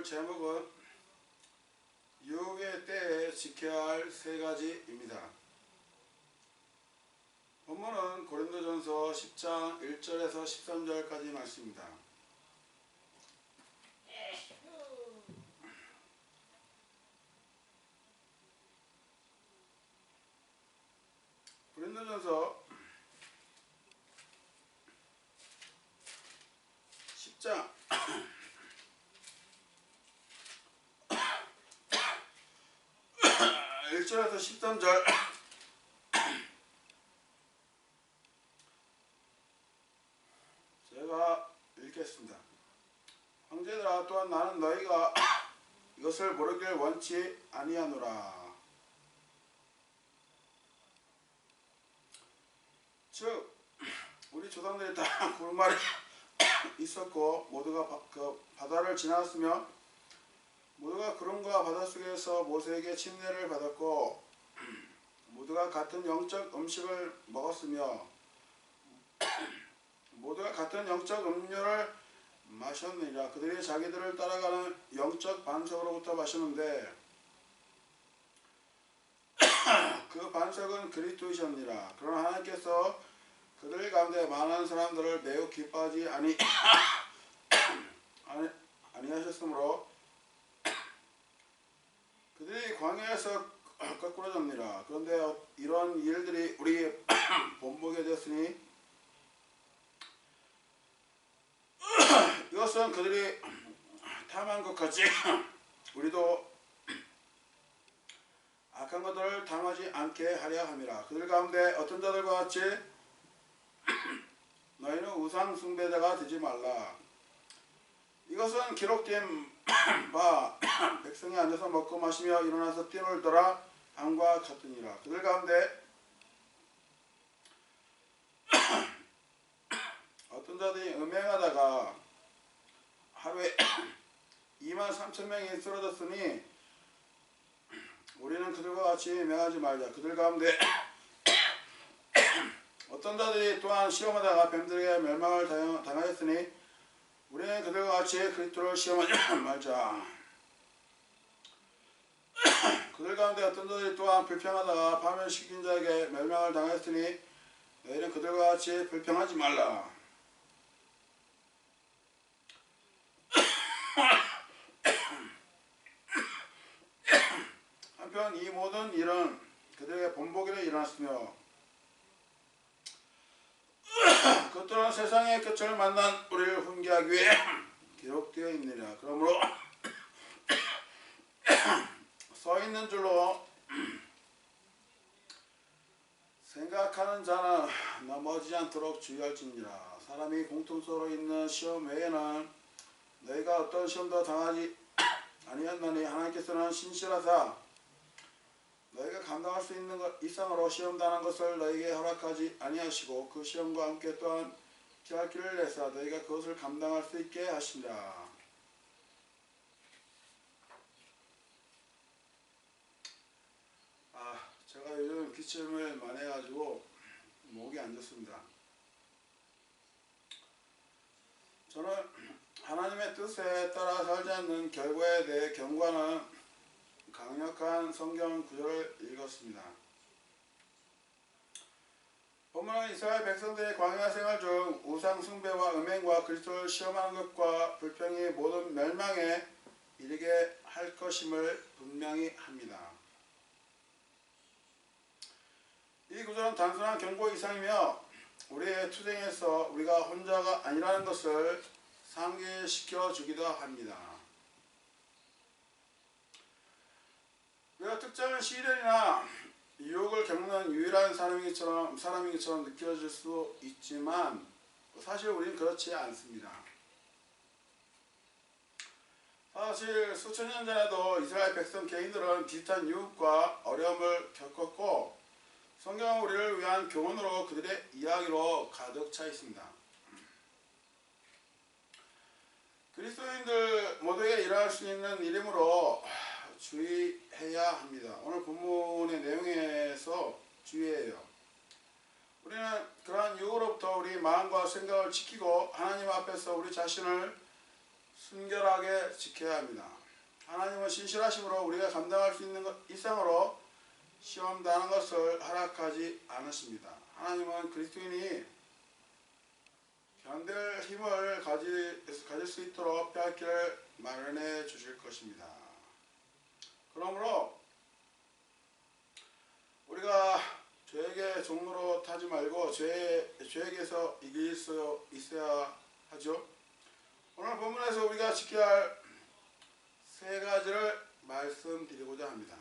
제목은 유혹의 때에 지켜야 할 세 가지입니다. 본문은 고린도전서 10장 1절에서 13절까지 말씀입니다. 고린도전서 10장 1절에서 13절 제가 읽겠습니다. 형제들아, 또한 나는 너희가 이것을 모르길 원치 아니하노라. 즉 우리 조상들이 다 구름 아래 있었고 모두가 그 바다를 지나갔으며 모두가 구름과 바다 속에서 모세에게 침례를 받았고 모두가 같은 영적 음식을 먹었으며 모두가 같은 영적 음료를 마셨느니라. 그들이 자기들을 따라가는 영적 반석으로부터 마셨는데 그 반석은 그리스도이셨느니라. 그러나 하나님께서 그들 가운데 많은 사람들을 매우 기뻐하지 아니하셨으므로 그들이 광야에서 거꾸러졌느니라. 그런데 이런 일들이 우리 본보게 되었으니 이것은 그들이 탐한 것 같이 우리도 악한 것들을 당하지 않게 하려 함이라. 그들 가운데 어떤 자들과 같이 너희는 우상 숭배자가 되지 말라. 이것은 기록된 바 백성이 앉아서 먹고 마시며 일어나서 뛰놀더라 함과 같으니라. 그들 가운데 어떤 자들이 음행하다가 하루에 23,000명이 쓰러졌으니 우리는 그들과 같이 맹하지 말자. 그들 가운데 어떤 자들이 또한 시험하다가 뱀들에게 멸망을 당하였으니 우리는 그들과 같이 그리스도를 시험하지 말자. 그들 가운데 어떤 자들이 또한 불평하다가 파멸시킨 자에게 멸망을 당하였으니 너희는 그들과 같이 불평하지 말라. 한편 이 모든 일은 그들에게 본보기로 일어났으며 그 또한 세상의 끝을 만난 우리를 훈계하기 위해 기록되어 있느니라. 그러므로 써있는 줄로 생각하는 자는 넘어지지 않도록 주의할지니라. 사람이 공통적으로 있는 시험 외에는 너희가 어떤 시험도 당하지 아니하나니 하나님께서는 신실하사 너희가 감당할 수 있는 것 이상으로 시험당한 것을 너희에게 허락하지 아니하시고 그 시험과 함께 또한 피할 길을 내사 너희가 그것을 감당할 수 있게 하시니라. 제가 요즘 기침을 많이 해가지고 목이 안 좋습니다. 저는 하나님의 뜻에 따라 살지 않는 결과에 대해 경고하는 강력한 성경 구절을 읽었습니다. 본문은 이스라엘 백성들의 광야 생활 중 우상 숭배와 음행과 그리스도를 시험하는 것과 불평이 모든 멸망에 이르게 할 것임을 분명히 합니다. 이 구절은 단순한 경고 이상이며 우리의 투쟁에서 우리가 혼자가 아니라는 것을 상기시켜 주기도 합니다. 우리가 특정한 시련이나 유혹을 겪는 유일한 사람인 것처럼 느껴질 수 있지만 사실 우리는 그렇지 않습니다. 사실 수천 년 전에도 이스라엘 백성 개인들은 비슷한 유혹과 어려움을 겪었고 성경은 우리를 위한 교훈으로 그들의 이야기로 가득 차 있습니다. 그리스도인들 모두에게 일어날 수 있는 일이므로 주의해야 합니다. 오늘 본문의 내용에서 주의해요. 우리는 그러한 유혹으로부터 우리 마음과 생각을 지키고 하나님 앞에서 우리 자신을 순결하게 지켜야 합니다. 하나님은 신실하심으로 우리가 감당할 수 있는 것 이상으로 시험 당하는 것을 허락하지 않으십니다. 하나님은 그리스도인이 견딜 힘을 가질 수 있도록 뼈길을 마련해 주실 것입니다. 그러므로 우리가 죄에게 종로로 타지 말고 죄에게서 이길 수 있어야 하죠. 오늘 본문에서 우리가 지켜야 할 세 가지를 말씀드리고자 합니다.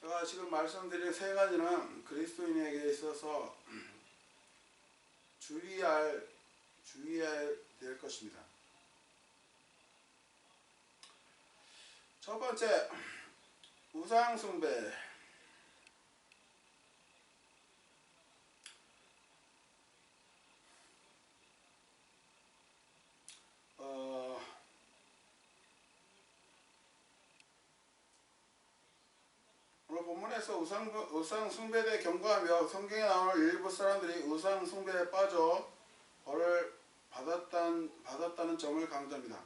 제가 지금 말씀드린 세 가지는 그리스도인에게 있어서 주의해야 될 것입니다. 첫 번째, 우상숭배. 오늘 본문에서 우상숭배에 대해 경고하며 성경에 나오는 일부 사람들이 우상숭배에 빠져 벌을 받았다는 점을 강조합니다.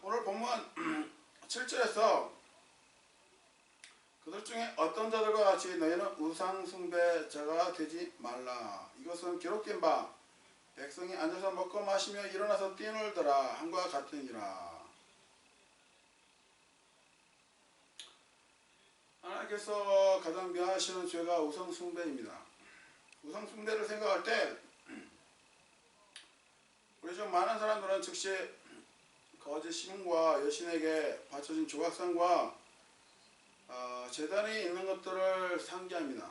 오늘 본문 7절에서 그들 중에 어떤 자들과 같이 너희는 우상숭배자가 되지 말라. 이것은 기록된 바 백성이 앉아서 먹고 마시며 일어나서 뛰놀더라 함과 같으니라. 하나님께서 가장 미워하시는 죄가 우상숭배입니다. 우상숭배를 생각할 때 우리 중 많은 사람들은 즉시 거짓 신과 여신에게 바쳐진 조각상과 제단이 있는 것들을 상기합니다.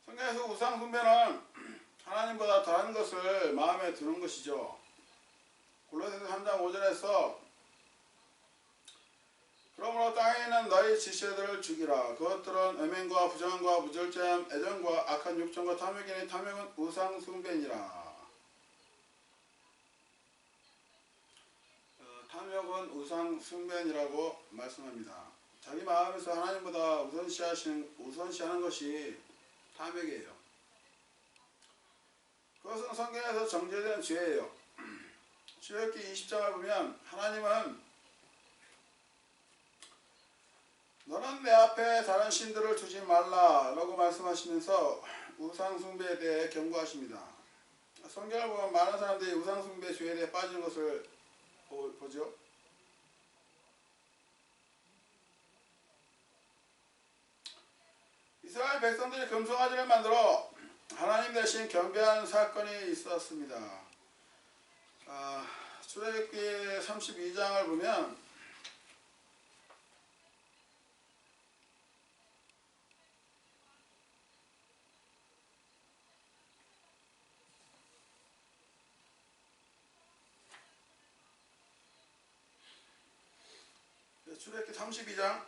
성경에서 우상숭배는 하나님보다 다른 것을 마음에 두는 것이죠. 골로새서 3장 5절에서 그러므로 땅에 있는 너희 지체들을 죽이라. 그것들은 음행과 부정함과 무절제함, 애정과 악한 육정과 탐욕이니 탐욕은 우상숭배니라. 탐욕은 우상숭배니라고 말씀합니다. 자기 마음에서 하나님보다 우선시하는 것이 탐욕이에요. 그것은 성경에서 정죄된 죄예요. 출애굽기 20장을 보면 하나님은 너는 내 앞에 다른 신들을 두지 말라 라고 말씀하시면서 우상숭배에 대해 경고하십니다. 성경을 보면 많은 사람들이 우상숭배 죄에 대해 빠지는 것을 보죠. 이스라엘 백성들이 금송아지를 만들어 하나님 대신 경배한 사건이 있었습니다. 출애굽기 32장을 보면 출애굽기 32장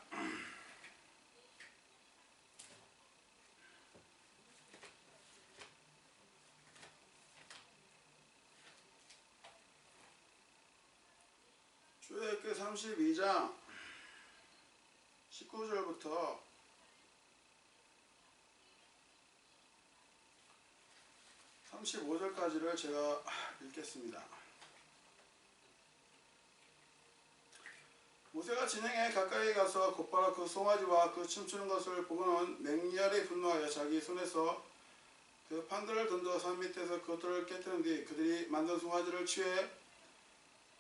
출애굽기 32장 19절부터 35절까지를 제가 읽겠습니다. 모세가 진행해 가까이 가서 곧바로 그 송아지와 그 춤추는 것을 보고는 맹렬히 분노하여 자기 손에서 그 판들을 던져 산 밑에서 그것들을 깨뜨린 뒤 그들이 만든 송아지를 취해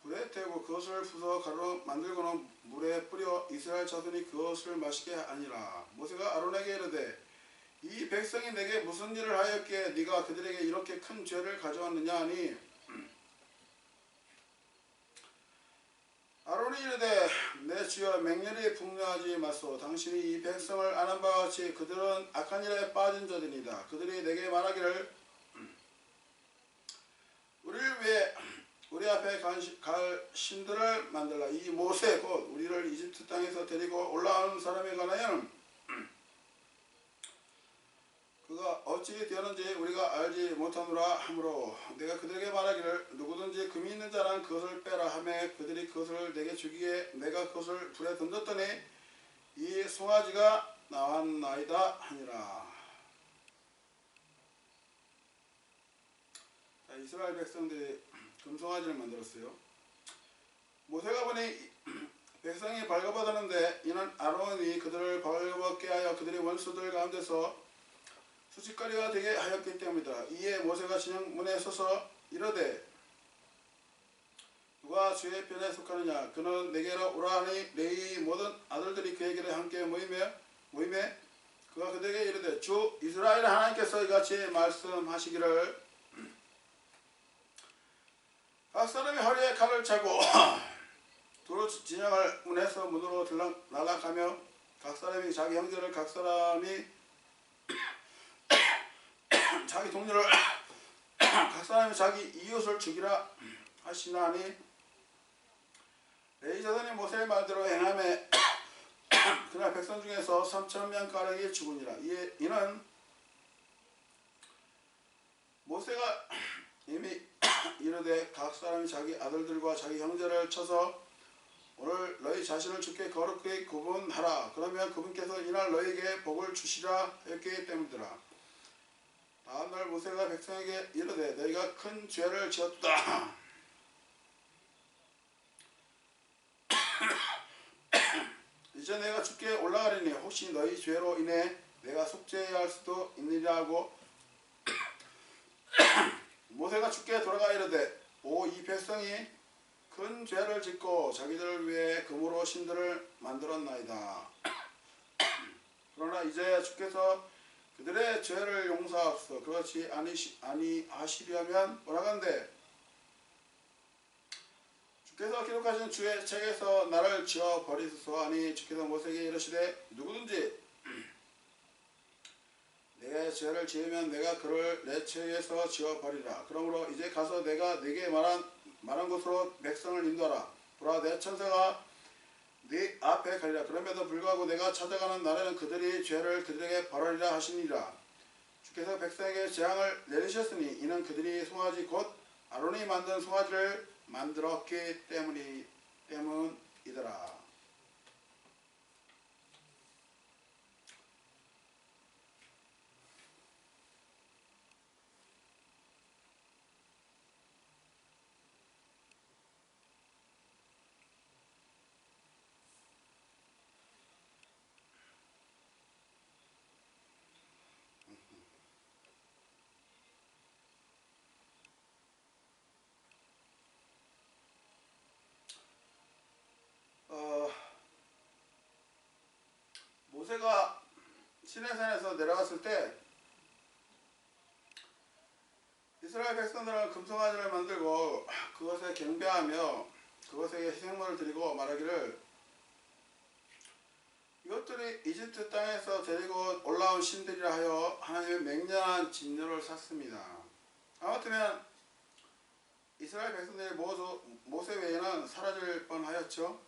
불에 태우고 그것을 부숴 가루로 만들고는 물에 뿌려 이스라엘 자손이 그것을 마시게 하니라. 모세가 아론에게 이르되 이 백성이 내게 무슨 일을 하였기에 네가 그들에게 이렇게 큰 죄를 가져왔느냐 하니 아론이 이르되 내 주여 맹렬히 분노하지 마소. 당신이 이 백성을 아는 바와 같이 그들은 악한 일에 빠진 자들이다. 그들이 내게 말하기를 우리를 위해 우리 앞에 갈 신들을 만들라. 이 모세 곧 우리를 이집트 땅에서 데리고 올라온 사람에 관하여는 그가 어찌 되었는지 우리가 알지 못하노라 하므로 내가 그들에게 말하기를 누구든지 금이 있는 자는 그것을 빼라 하매 그들이 그것을 내게 주기에 내가 그것을 불에 던졌더니 이 송아지가 나왔나이다 하니라. 이스라엘 백성들이 금송아지를 만들었어요. 모세가 보니 백성이 벌거벗었는데 이는 아론이 그들을 벌거벗게 하여 그들의 원수들 가운데서 수치거리가 되게 하였기 때문이다. 이에 모세가 진영문에 서서 이르되 누가 주의 편에 속하느냐 그는 내게로 오라 하니 레위 모든 아들들이 그에게로 함께 모임에 그가 그들에게 이르되 주 이스라엘 하나님께서 이같이 말씀하시기를 각 사람이 허리에 칼을 차고 두루 진영을 문에서 문으로 날아가며 각 사람이 자기 형제를 각 사람이 자기 동료를 각 사람이 자기 이웃을 죽이라 하시나니 레위 자손이 모세의 말대로 행하매 그날 백성 중에서 3,000명가량이 죽으니라. 이는 모세가 이미 이르되 각 사람이 자기 아들들과 자기 형제를 쳐서 오늘 너희 자신을 주께 거룩히 구분하라. 그러면 그분께서 이날 너희에게 복을 주시라 했기 때문이더라. 다음날 모세가 백성에게 이르되 너희가 큰 죄를 지었다. 이제 내가 주께 올라가리니 혹시 너희 죄로 인해 내가 속죄해야 할 수도 있느냐 하고 모세가 주께 돌아가 이르되 오 이 백성이 큰 죄를 짓고 자기들을 위해 금으로 신들을 만들었나이다. 그러나 이제 주께서 그들의 죄를 용서하옵소서. 그렇지 아니하시려면 오라간대 주께서 기록하신 주의 책에서 나를 지워 버리소서 하니 주께서 모세에게 이르시되 누구든지 내 죄를 지으면 내가 그를 내 책에서 지워 버리라. 그러므로 이제 가서 내가 네게 말한 곳으로 백성을 인도하라. 보라 내 천사가 네 앞에 가리라. 그럼에도 불구하고 내가 찾아가는 날에는 그들이 죄를 그들에게 벌하리라 하시니라. 주께서 백성에게 재앙을 내리셨으니 이는 그들이 송아지 곧 아론이 만든 송아지를 만들었기 때문이더라. 모세가 시내산에서 내려왔을 때 이스라엘 백성들은 금송아지를 만들고 그것에 경배하며 그것에게 희생물을 드리고 말하기를 이것들이 이집트 땅에서 데리고 올라온 신들이라 하여 하나님의 맹렬한 진노를 샀습니다. 아무튼 이스라엘 백성들이 모세 외에는 사라질 뻔하였죠.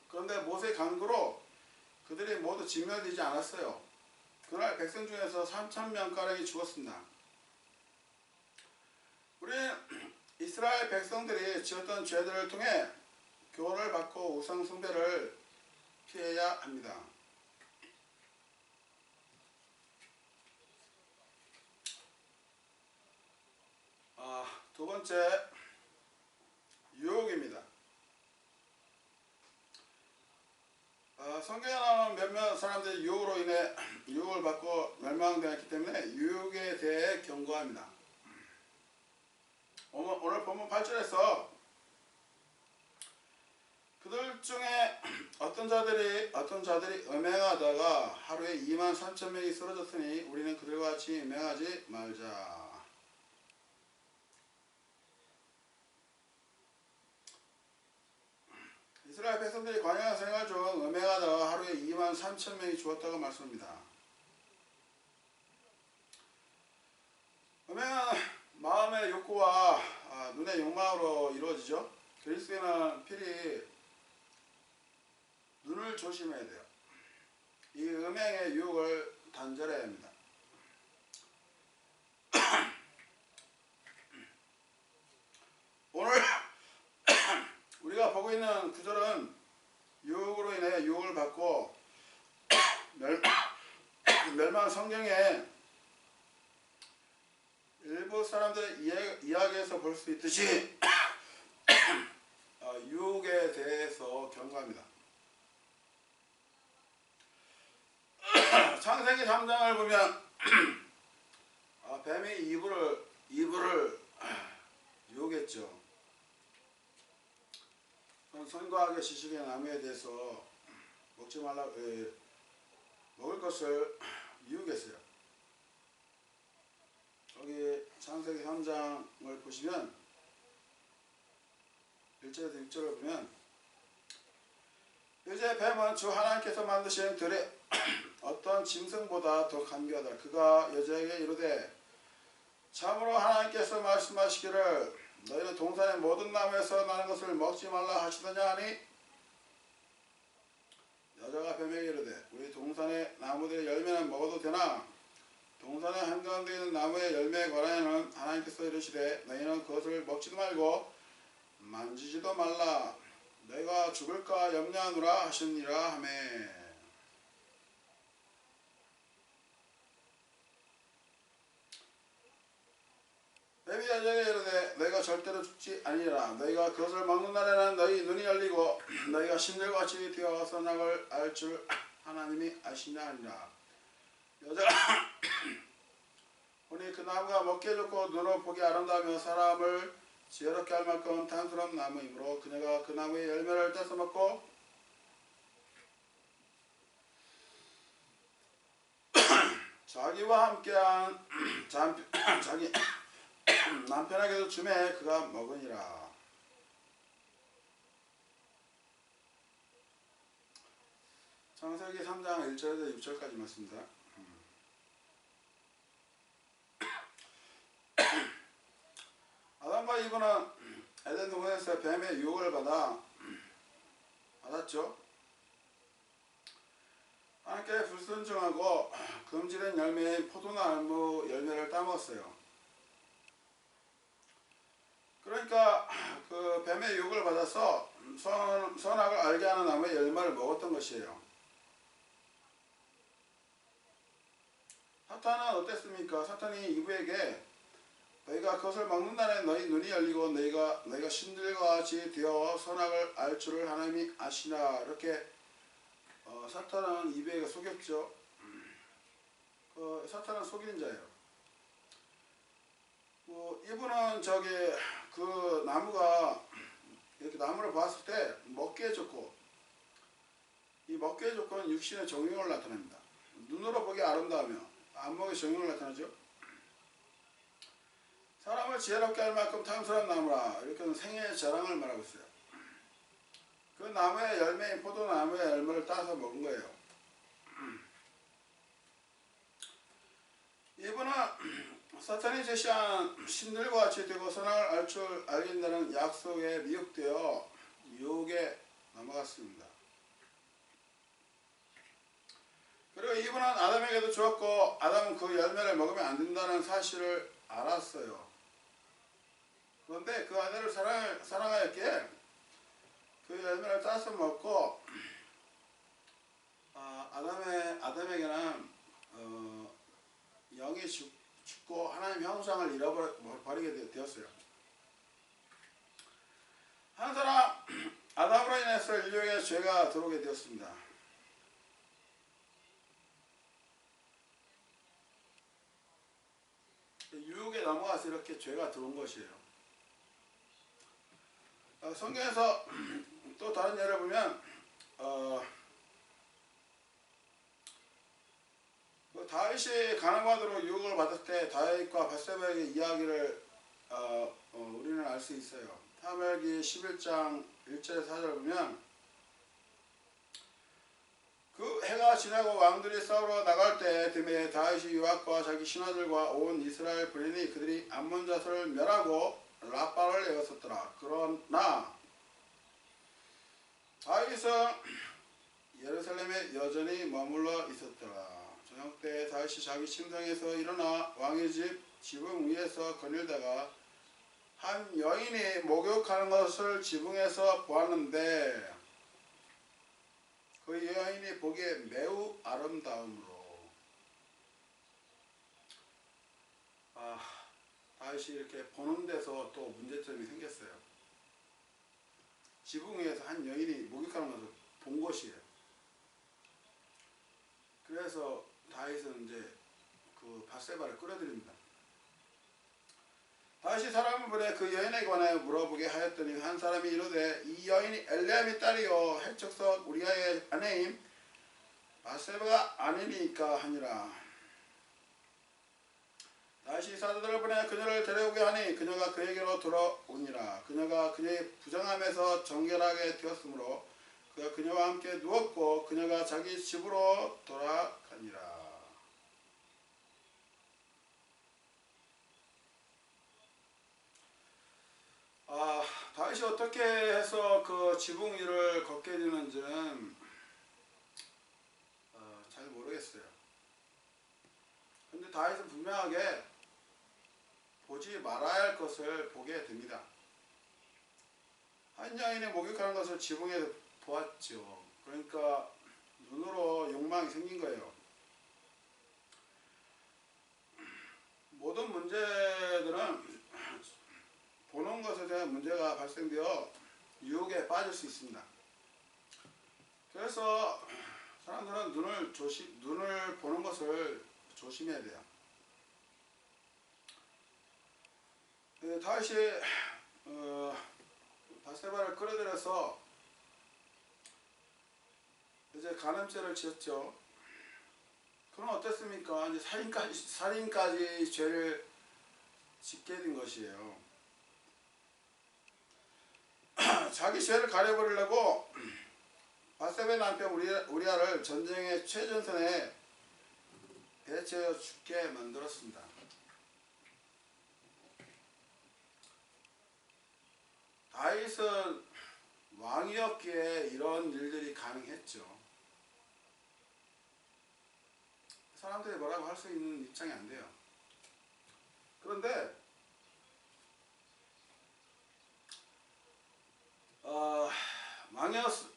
그런데 모세 간구로 그들이 모두 진멸되지 않았어요. 그날 백성 중에서 3,000명가량이 죽었습니다. 우리는 이스라엘 백성들이 지었던 죄들을 통해 교훈을 받고 우상 숭배를 피해야 합니다. 두 번째, 유혹입니다. 성경에 나오는 몇몇 사람들이 유혹으로 인해 유혹을 받고 멸망되었기 때문에 유혹에 대해 경고합니다. 오늘 본문 8절에서 그들 중에 어떤 자들이 음행하다가 하루에 23,000명이 쓰러졌으니 우리는 그들과 같이 음행하지 말자. 이스라엘 백성들이 광야 생활 중 음행하다가 하루에 23,000명이 죽었다고 말씀합니다. 음행은 마음의 욕구와 눈의 욕망으로 이루어지죠. 그리스도인은 필히 눈을 조심해야 돼요. 이 음행의 유혹을 단절해야 합니다. 오늘 우리가 보고 있는 구절은 유혹으로 인해 유혹을 받고 멸망 성경에 일부 사람들의 이야기에서 볼 수 있듯이 유혹에 대해서 경고합니다. 창세기 3장을 보면 뱀이 이브를 유혹했죠. 선과학의 지식의 나무에 대해서 먹지 말라 먹을 것을 유혹했어요. 여기 창세기 3장을 보시면 1절에서 6절을 보면 이제 뱀은 주 하나님께서 만드신 들의 어떤 짐승보다 더 간교하다. 그가 여자에게 이르되 참으로 하나님께서 말씀하시기를 너희는 동산의 모든 나무에서 나는 것을 먹지 말라 하시더냐 하니 여자가 뱀에게 이르되 우리 동산의 나무들의 열매는 먹어도 되나 동산의 한가운데 있는 나무의 열매에 관하여는 하나님께서 이르시되 너희는 그것을 먹지도 말고 만지지도 말라 너희가 죽을까 염려하노라 하시니라 하매. 뱀이 여자에게 이르되 너희가 절대로 죽지 아니라 너희가 그것을 먹는 날에는 너희 눈이 열리고 너희가 신들과 같이 되어 선악을 알 줄 하나님이 아시냐 하니라. 여자가 보니 그 나무가 먹기에 좋고 눈으로 보기 아름다우며 사람을 지혜롭게 할 만큼 탄수한 나무이므로 그녀가 그 나무의 열매를 떼서 먹고 자기와 함께한 자기 남편에게도 주매 그가 먹으니라. 창세기 3장 1절에서 6절까지 말씀입니다. 아담과 이브는 에덴 동산에서 뱀의 유혹을 받았죠. 하나님께 불순종하고 금지된 열매인 포도나무 열매를 따먹었어요. 그러니까 그 뱀의 유혹을 받아서 선악을 알게 하는 나무의 열매를 먹었던 것이에요. 사탄은 어땠습니까? 사탄이 이브에게 너희가 그것을 먹는 날에 너희 눈이 열리고 너희가 신들과 같이 되어 선악을 알 줄을 하나님이 아시나 이렇게 사탄은 이브에게 속였죠. 사탄은 속이는 자예요. 이브는 그 나무가 이렇게 나무를 봤을 때 먹기에 좋고 이 먹기에 좋고는 육신의 정욕을 나타냅니다. 눈으로 보기 아름다우며 안목의 정욕을 나타나죠. 사람을 지혜롭게 할 만큼 탐스러운 나무라 이렇게 생애의 자랑을 말하고 있어요. 그 나무의 열매인 포도나무의 열매를 따서 먹은 거예요. 이분은 사탄이 제시한 신들과 같이 되고 선악을 알 줄 알긴다는 약속에 미혹되어 유혹에 넘어갔습니다. 그리고 이분은 아담에게도 주었고 아담은 그 열매를 먹으면 안 된다는 사실을 알았어요. 그런데 그 아내를 사랑하였기에 그 열매를 따서 먹고 아담에게는 영이 죽고 하나님 형상을 잃어버리게 되었어요. 한 사람 아담으로 인해서 인류에게 죄가 들어오게 되었습니다. 유혹에 넘어가서 이렇게 죄가 들어온 것이에요. 성경에서 또 다른 예를 보면 다윗이 가늠하도록 유혹을 받을 때 다윗과 밧세바의 이야기를 우리는 알 수 있어요. 사무엘기 11장 1절에서 4절 보면 그 해가 지나고 왕들이 싸우러 나갈 때 틈에 다윗이 요압과 자기 신하들과 온 이스라엘 부리니 그들이 암몬 자손을 멸하고 라빠를 내었었더라. 그러나 다윗은 예루살렘에 여전히 머물러 있었더라. 저녁 때 다윗이 자기 침상에서 일어나 왕의 집 지붕 위에서 거닐다가 한 여인이 목욕하는 것을 지붕에서 보았는데 그 여인이 보기에 매우 아름다움으로 다윗이 이렇게 보는 데서 또 문제점이 생겼어요. 지붕 위에서 한 여인이 목욕하는 것을 본 것이에요. 그래서 다윗은 이제 그 밧세바를 끌어들입니다. 다윗이 사람을 보내 그 여인에 관하여 물어보게 하였더니 한 사람이 이르되 이 여인이 엘리압의 딸이요 해척석 우리아의 아내임 밧세바가 아니니까 하니라. 다윗이 사도들을 보내 그녀를 데려오게 하니 그녀가 그에게로 돌아오니라. 그녀가 그녀의 부정함에서 정결하게 되었으므로 그가 그녀와 함께 누웠고 그녀가 자기 집으로 돌아가니라. 다윗이 어떻게 해서 그 지붕 위를 걷게 되는지는 잘 모르겠어요. 근데 다윗은 분명하게 보지 말아야 할 것을 보게 됩니다. 한 여인이 목욕하는 것을 지붕에서 보았죠. 그러니까 눈으로 욕망이 생긴 거예요. 모든 문제들은 보는 것에 대한 문제가 발생되어 유혹에 빠질 수 있습니다. 그래서 사람들은 눈을 보는 것을 조심해야 돼요. 다윗이 밧세바를 끌어들여서 이제 간음죄를 지었죠. 그럼 어땠습니까? 이제 살인까지 죄를 짓게 된 것이에요. 자기 죄를 가려버리려고 밧세바의 남편 우리아를 전쟁의 최전선에 배치하여 죽게 만들었습니다. 다윗은 왕이었기에 이런 일들이 가능했죠. 사람들이 뭐라고 할 수 있는 입장이 안 돼요. 그런데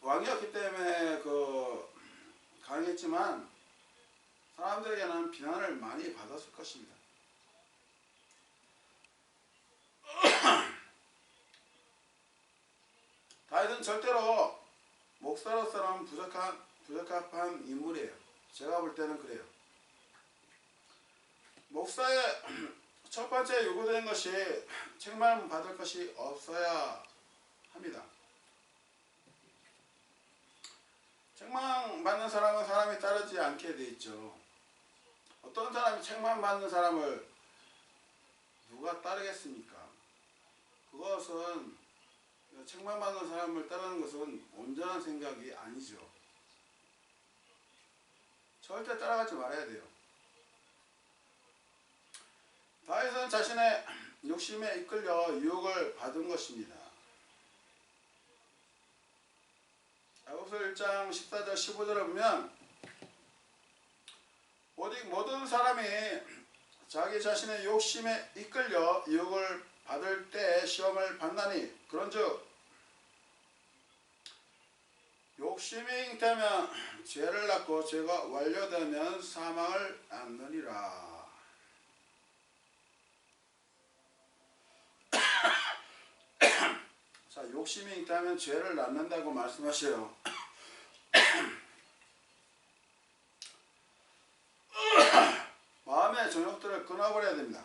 왕이었기 때문에 가능했지만 사람들에게는 비난을 많이 받았을 것입니다. 다윗은 절대로 목사로서는 부적합한 인물이에요. 제가 볼 때는 그래요. 목사의 첫 번째 요구되는 것이 책망 받을 것이 없어야 합니다. 책망 받는 사람은 사람이 따르지 않게 돼 있죠. 어떤 사람이 책망 받는 사람을 누가 따르겠습니까? 그것은 책망 받는 사람을 따르는 것은 온전한 생각이 아니죠. 절대 따라가지 말아야 돼요. 다윗은 자신의 욕심에 이끌려 유혹을 받은 것입니다. 야고보서 1장 14절 15절을 보면 모든 사람이 자기 자신의 욕심에 이끌려 유혹을 받을 때 시험을 받나니 그런즉 욕심이 잉태하면 죄를 낳고 죄가 완료되면 사망을 낳느니라. 자, 욕심이 잉태하면 죄를 낳는다고 말씀하셔요. 마음의 정욕들을 끊어버려야 됩니다.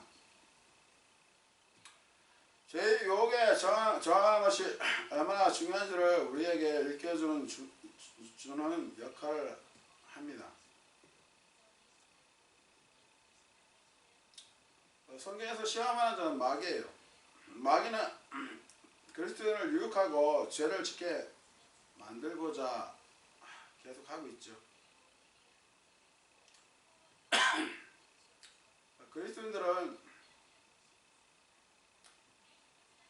죄의 유혹에 저항하는 것이 얼마나 중요한지를 우리에게 일깨워주는 주는 역할을 합니다. 성경에서 시험하는 자는 마귀예요. 마귀는 그리스도인을 유혹하고 죄를 짓게 만들고자 계속 하고 있죠. 그리스도인들은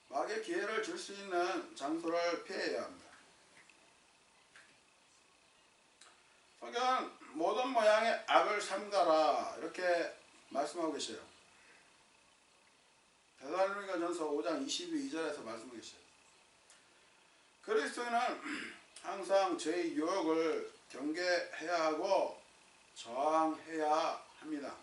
마귀의 기회를 줄 수 있는 장소를 피해야 합니다. 성경은 모든 모양의 악을 삼가라 이렇게 말씀하고 계셔요. 데살로니가전서 5장 22절에서 말씀하고 계셔요. 그리스도인은 항상 죄의 유혹을 경계해야 하고 저항해야 합니다.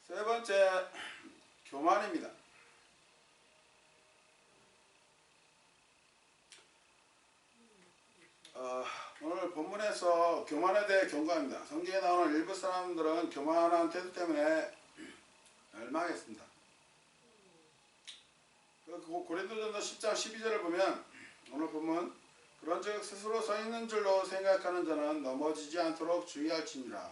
세 번째, 교만입니다. 오늘 본문에서 교만에 대해 경고합니다. 성경에 나오는 일부 사람들은 교만한 태도 때문에 멸망했습니다. 고린도전서 10장 12절을 보면 오늘 본문 그런즉 스스로 서 있는 줄로 생각하는 자는 넘어지지 않도록 주의할지니라.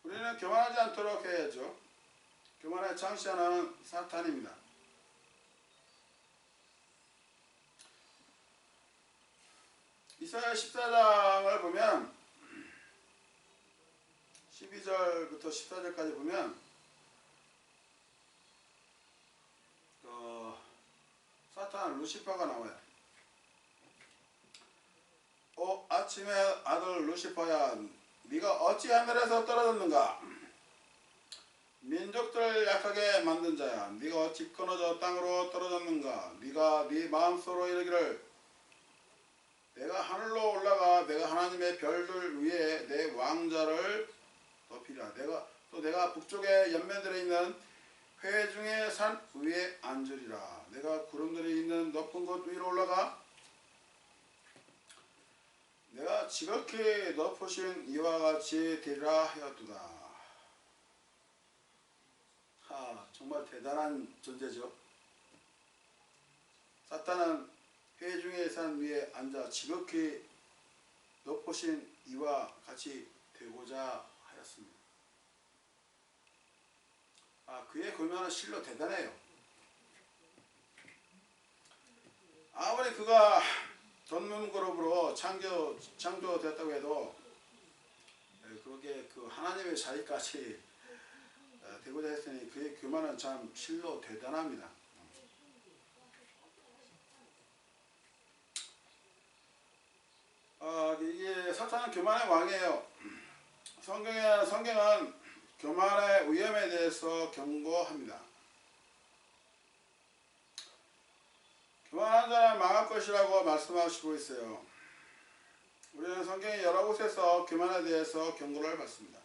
우리는 교만하지 않도록 해야죠. 교만의 창시자는 사탄입니다. 이사야 14장을 보면 12절부터 14절까지 보면 사탄 루시퍼가 나와요. 오 아침의 아들 루시퍼야, 네가 어찌 하늘에서 떨어졌는가? 민족들을 약하게 만든 자야, 네가 어찌 끊어져 땅으로 떨어졌는가? 네가 네 마음속으로 이르기를 내가 하늘로 올라가 내가 하나님의 별들 위에 내 왕자를 높이라. 내가 북쪽의 연면들에 있는 회중의 산 위에 앉으리라. 내가 구름들이 있는 높은 곳 위로 올라가 내가 지극히 높으신 이와 같이 되리라 하였도다. 정말 대단한 존재죠. 사탄은 회중의 산 위에 앉아 지극히 높으신 이와 같이 되고자 하였습니다. 그의 교만은 실로 대단해요. 아무리 그가 전문그룹으로 창조되었다고 해도 그렇게 그 하나님의 자리까지 되고자 했으니 그의 교만은 참 실로 대단합니다. 이게 사탄은 교만의 왕이에요. 성경은 교만의 위험에 대해서 경고합니다. 교만한 자는 망할 것이라고 말씀하시고 있어요. 우리는 성경의 여러 곳에서 교만에 대해서 경고를 받습니다.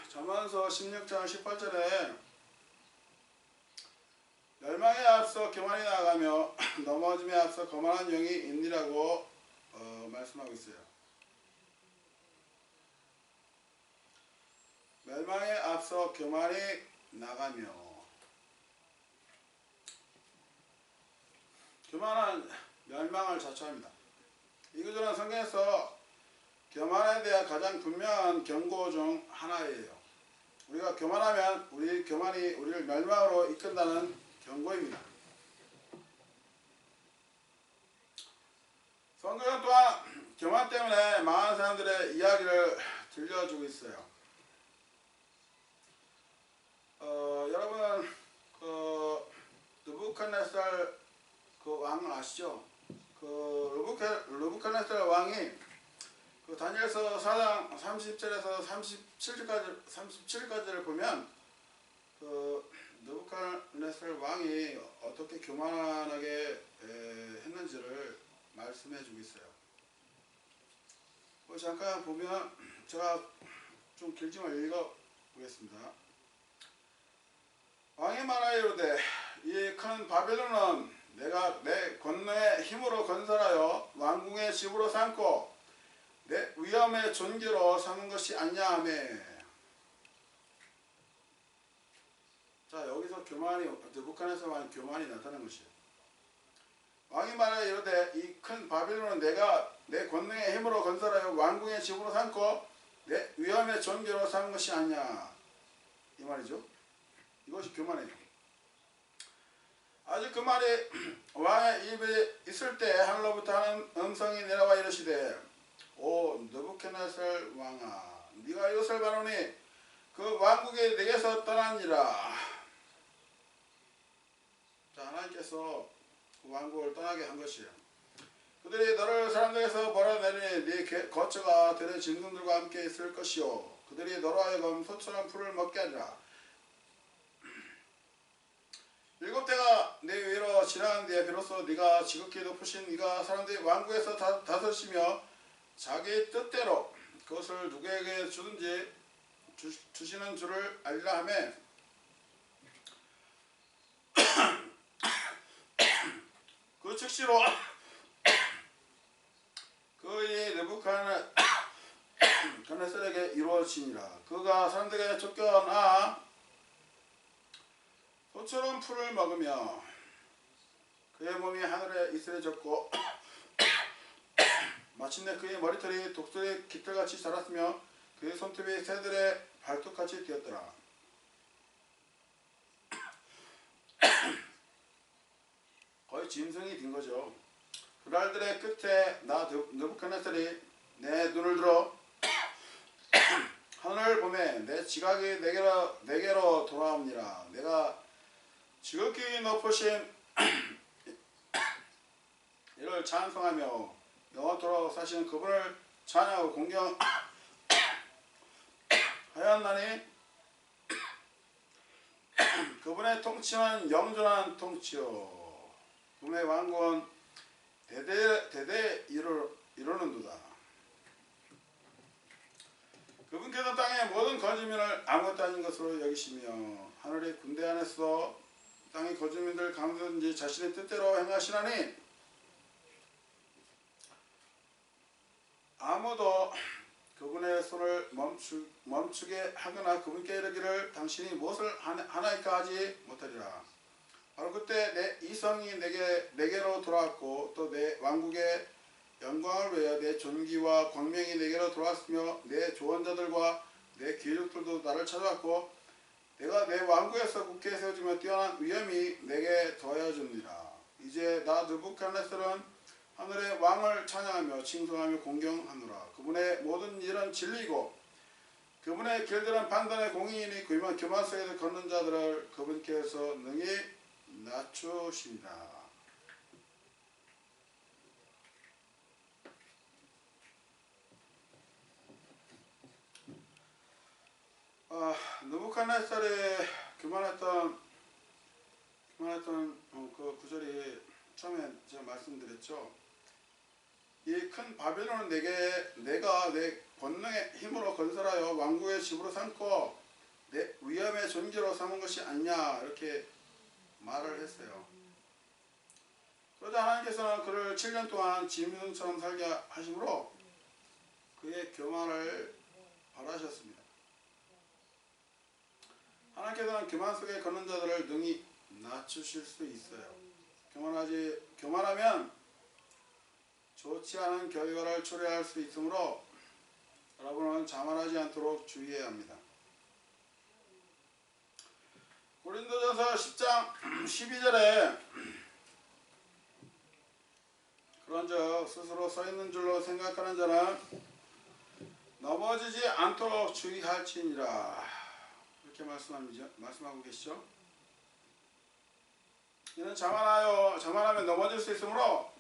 잠언서 16장 18절에 멸망에 앞서 교만이 나아가며 넘어짐에 앞서 거만한 영이 있니라고 말씀하고 있어요. 멸망에 앞서 교만이 나가며, 교만은 멸망을 자초합니다. 이 구절은 성경에서 교만에 대한 가장 분명한 경고 중 하나예요. 우리가 교만하면 우리 교만이 우리를 멸망으로 이끈다는 경고입니다. 성경은 또한 교만 때문에 많은 사람들의 이야기를 들려주고 있어요. 여러분 느부갓네살 그 왕 아시죠? 느부갓네살 왕이 다니엘서 4장 30절에서 37절까지를 보면 느부갓네살 왕이 어떻게 교만하게 했는지를 말씀해주고 있어요. 잠깐 보면 제가 좀 길지만 읽어보겠습니다. 왕이 말하이로되 이 큰 바벨론은 내가 내 권능의 힘으로 건설하여 왕궁의 집으로 삼고 내 위엄의 존귀로 삼은 것이 아니냐 하며. 자, 여기서 교만이, 느부갓네살 왕의 교만이 나타난 것이에요. 왕이 말하이로되 이 큰 바벨론은 내가 내 권능의 힘으로 건설하여 왕궁의 집으로 삼고 내 위엄의 존귀로 삼은 것이 아니냐, 이 말이죠. 이것이 교만이에요. 아직 그 말이 왕의 입에 있을 때 하늘로부터 하는 음성이 내려와 이르시되 오 느부갓네살 왕아, 네가 이것을 바라오니 그 왕국이 내게서 떠나니라. 자, 하나님께서 그 왕국을 떠나게 한 것이에요. 그들이 너를 사람들에게서 몰아내리니 네 거처가 들의 짐승들과 함께 있을 것이요 그들이 너로 하여금 소처럼 풀을 먹게 하리라. 7대가 내 위로 지나간 뒤에 비로소 네가 지극히 높으신 네가 사람들이 왕국에서 다스리시며 자기 뜻대로 그것을 누구에게 주든지 주시는 줄을 알리라 하며 그 즉시로 그의 느부갓네살에게 이루어지니라. 그가 사람들에게 쫓겨나 소처럼 풀을 먹으며 그의 몸이 하늘에 이슬해졌고 마침내 그의 머리털이 독수리 깃털같이 자랐으며 그의 손톱이 새들의 발톱같이 되었더라. 거의 짐승이 된 거죠. 그날들의 끝에 나 느부갓네살이 내 눈을 들어 하늘을 보매 내 지각이 내게로 돌아옵니라. 내가 지극히 높으신 이를 찬송하며 영원토록 사시는 그분을 찬양하고 공경하였나니 그분의 통치는 영존한 통치요 그분의 왕국은 대대 이루는도다. 그분께서 땅의 모든 거주민을 아무것도 아닌 것으로 여기시며 하늘의 군대 안에서 땅의 거주민들 가운데든지 자신의 뜻대로 행하시나니 아무도 그분의 손을 멈추게 하거나 그분께 이르기를 당신이 무엇을 하나이까 하지 못하리라. 바로 그때 내 이성이 내게로 돌아왔고 또 내 왕국의 영광을 위하여 내 존귀와 광명이 내게로 돌아왔으며 내 조언자들과 내 귀족들도 나를 찾아왔고 내가 내 왕국에서 굳게 세워지며 뛰어난 위엄이 내게 더하여졌느니라. 이제 나 느부갓네살은 하늘의 왕을 찬양하며 칭송하며 공경하노라. 그분의 모든 일은 진리이고 그분의 길들은 판단의 공의이니 교만 속에서 걷는 자들을 그분께서 능히 낮추십니다. 느부갓네살이 교만했던 그 구절이 처음에 제가 말씀드렸죠. 이 큰 바벨론은 내가 내 권능의 힘으로 건설하여 왕국의 집으로 삼고 내 위엄의 존재로 삼은 것이 아니냐 이렇게 말을 했어요. 그러자 하나님께서는 그를 7년 동안 짐승처럼 살게 하심으로 그의 교만을 벌하셨습니다. 하나님께서는 교만 속에 걷는 자들을 능히 낮추실 수 있어요. 교만하면 좋지 않은 결과를 초래할 수 있으므로 여러분은 자만하지 않도록 주의해야 합니다. 고린도전서 10장 12절에 그런즉 스스로 서있는 줄로 생각하는 자는 넘어지지 않도록 주의할지니라 이렇게 말씀하고 계시죠. 이는 자만하면 넘어질 수 있으므로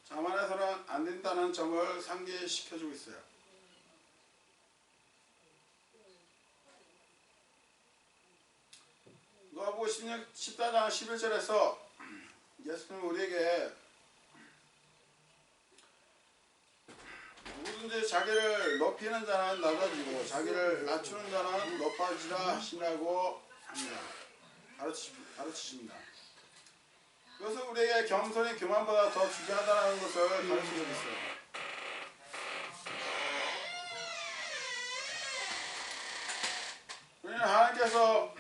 자만해서는 안 된다는 점을 상기시켜주고 있어요. 누가복음 14장 11절에서 예수님은 우리에게 누구든지 자기를 높이는 자는 낮아지고 자기를 낮추는 자는 높아지라 하시라고 합니다. 가르치십니다. 그것은 우리에게 겸손이 교만보다 더 중요하다는 것을 가르치고 있어요. 우리는 하나님께서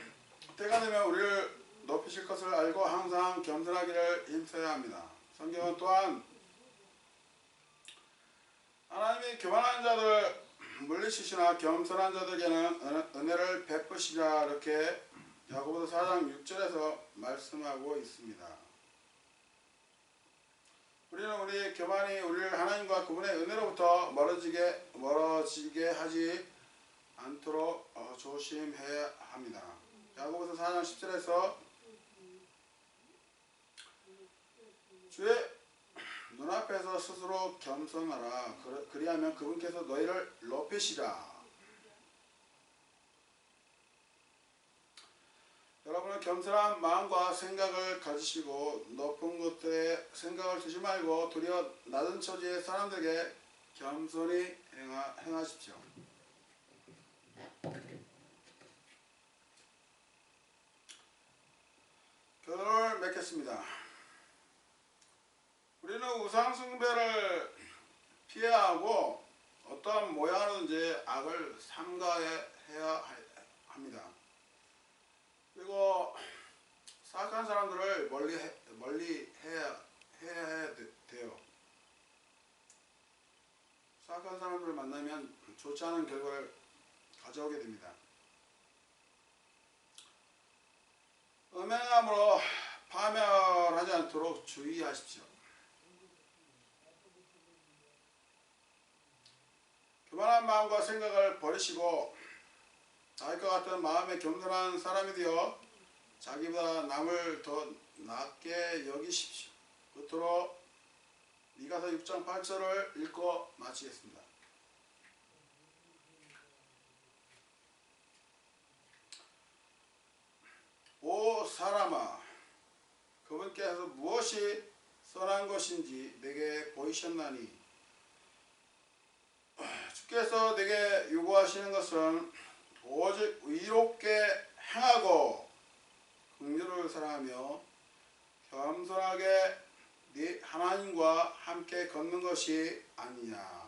때가 되면 우리를 높이실 것을 알고 항상 겸손하기를 힘써야 합니다. 성경은 또한 하나님이 교만한 자들 물리치시나 겸손한 자들에게는 은혜를 베푸시라 이렇게 야고보서 4장 6절에서 말씀하고 있습니다. 우리는 우리 교만이 우리를 하나님과 그분의 은혜로부터 멀어지게 하지 않도록 조심해야 합니다. 야고보서 4장 10절에서 주의 눈앞에서 스스로 겸손하라. 그리하면 그분께서 너희를 높이시라. 여러분은 겸손한 마음과 생각을 가지시고 높은 곳들에 생각을 두지 말고 도리어 낮은 처지의 사람들에게 겸손히 행하십시오. 결론을 맺겠습니다. 우리는 우상숭배를 피해야 하고 어떠한 모양으로든지 악을 삼가해야 합니다. 그리고 사악한 사람들을 멀리 해야 돼요. 사악한 사람들을 만나면 좋지 않은 결과를 가져오게 됩니다. 음행함으로 파멸하지 않도록 주의하십시오. 교만한 마음과 생각을 버리시고 자기과 같은 마음에 겸손한 사람이 되어 자기보다 남을 더 낮게 여기십시오. 끝으로 미가서 6장 8절을 읽고 마치겠습니다. 오 사람아, 그분께서 무엇이 선한 것인지 내게 보이셨나니 주께서 내게 요구하시는 것은 오직 의롭게 행하고 긍휼을 사랑하며 겸손하게 네 하나님과 함께 걷는 것이 아니냐.